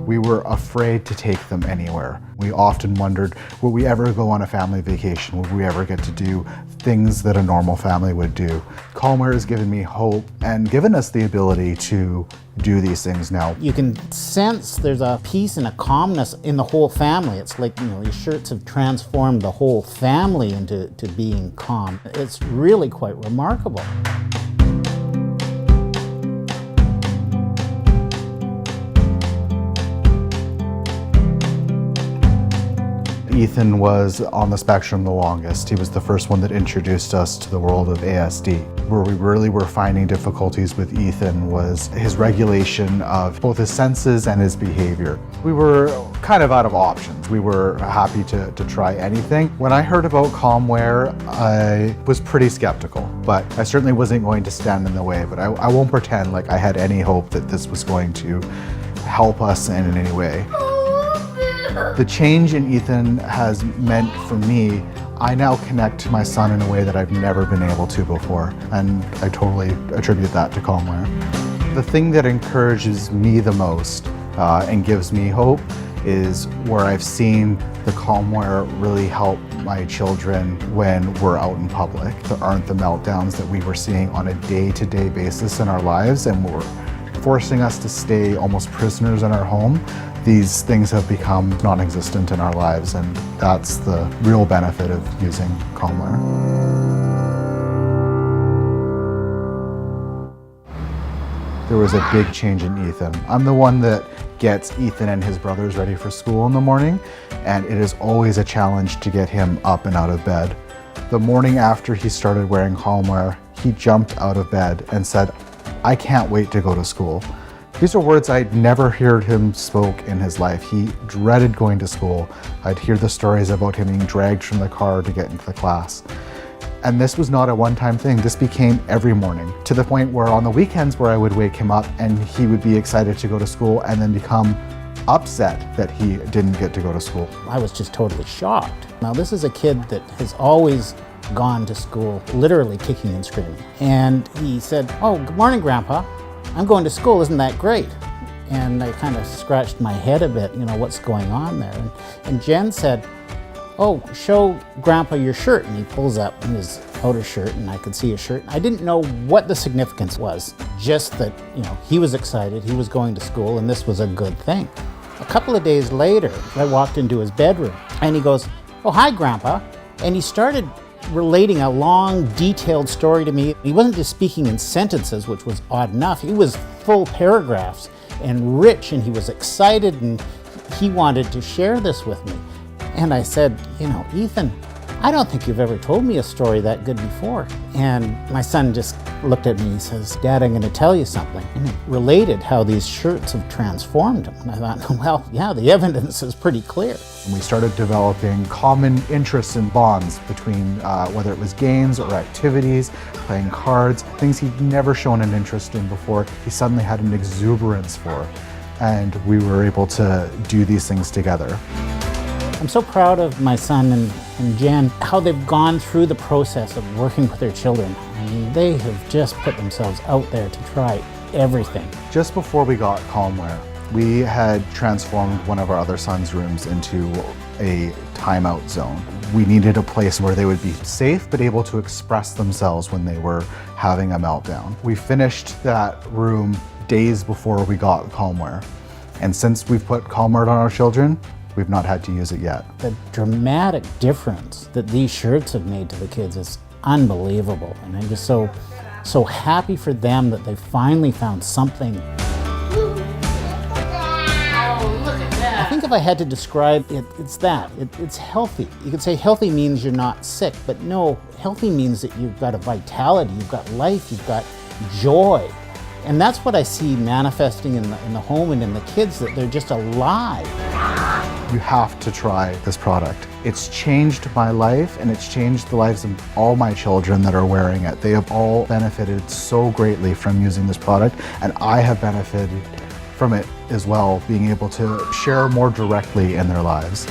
We were afraid to take them anywhere. We often wondered, will we ever go on a family vacation? Will we ever get to do things that a normal family would do? Calmware has given me hope and given us the ability to do these things now. You can sense there's a peace and a calmness in the whole family. It's like, these shirts have transformed the whole family into being calm. It's really quite remarkable. Ethan was on the spectrum the longest. He was the first one that introduced us to the world of ASD. Where we really were finding difficulties with Ethan was his regulation of both his senses and his behavior. We were kind of out of options. We were happy to try anything. When I heard about Calmware, I was pretty skeptical, but I certainly wasn't going to stand in the way. But I won't pretend like I had any hope that this was going to help us in any way. The change in Ethan has meant for me, I now connect to my son in a way that I've never been able to before, and I totally attribute that to Calmware. The thing that encourages me the most and gives me hope is where I've seen the Calmware really help my children when we're out in public. There aren't the meltdowns that we were seeing on a day-to-day basis in our lives, and were forcing us to stay almost prisoners in our home. These things have become non-existent in our lives, and that's the real benefit of using Calmware. There was a big change in Ethan. I'm the one that gets Ethan and his brothers ready for school in the morning, and it is always a challenge to get him up and out of bed. The morning after he started wearing Calmware, he jumped out of bed and said, "I can't wait to go to school." These are words I'd never heard him spoke in his life. He dreaded going to school. I'd hear the stories about him being dragged from the car to get into the class. And this was not a one-time thing. This became every morning, to the point where on the weekends where I would wake him up and he would be excited to go to school and then become upset that he didn't get to go to school. I was just totally shocked. Now, this is a kid that has always gone to school literally kicking and screaming. And he said, "Oh, good morning, Grandpa. I'm going to school, isn't that great?" And I kind of scratched my head a bit, what's going on there. And Jen said, "Oh, show Grandpa your shirt." And he pulls up his outer shirt, and I could see his shirt. I didn't know what the significance was, just that, he was excited, he was going to school, and this was a good thing. A couple of days later, I walked into his bedroom, and he goes, "Oh, hi, Grandpa." And he started relating a long, detailed story to me. He wasn't just speaking in sentences, which was odd enough. He was full paragraphs and rich, and he was excited, and he wanted to share this with me. And I said, "Ethan, I don't think you've ever told me a story that good before." And my son just looked at me, he says, "Dad, I'm going to tell you something." And he related how these shirts have transformed him. And I thought, well, yeah, the evidence is pretty clear. And we started developing common interests and bonds between whether it was games or activities, playing cards, things he'd never shown an interest in before, he suddenly had an exuberance for. And we were able to do these things together. I'm so proud of my son and Jen, how they've gone through the process of working with their children. I mean, they have just put themselves out there to try everything. Just before we got Calmware, we had transformed one of our other sons' rooms into a timeout zone. We needed a place where they would be safe but able to express themselves when they were having a meltdown. We finished that room days before we got Calmware. And since we've put Calmware on our children, we've not had to use it yet. The dramatic difference that these shirts have made to the kids is unbelievable. And I'm just so happy for them that they finally found something. I think if I had to describe it, it's that. It's healthy. You could say healthy means you're not sick, but no, healthy means that you've got a vitality, you've got life, you've got joy. And that's what I see manifesting in the home and in the kids, that they're just alive. You have to try this product. It's changed my life, and it's changed the lives of all my children that are wearing it. They have all benefited so greatly from using this product, and I have benefited from it as well, being able to share more directly in their lives.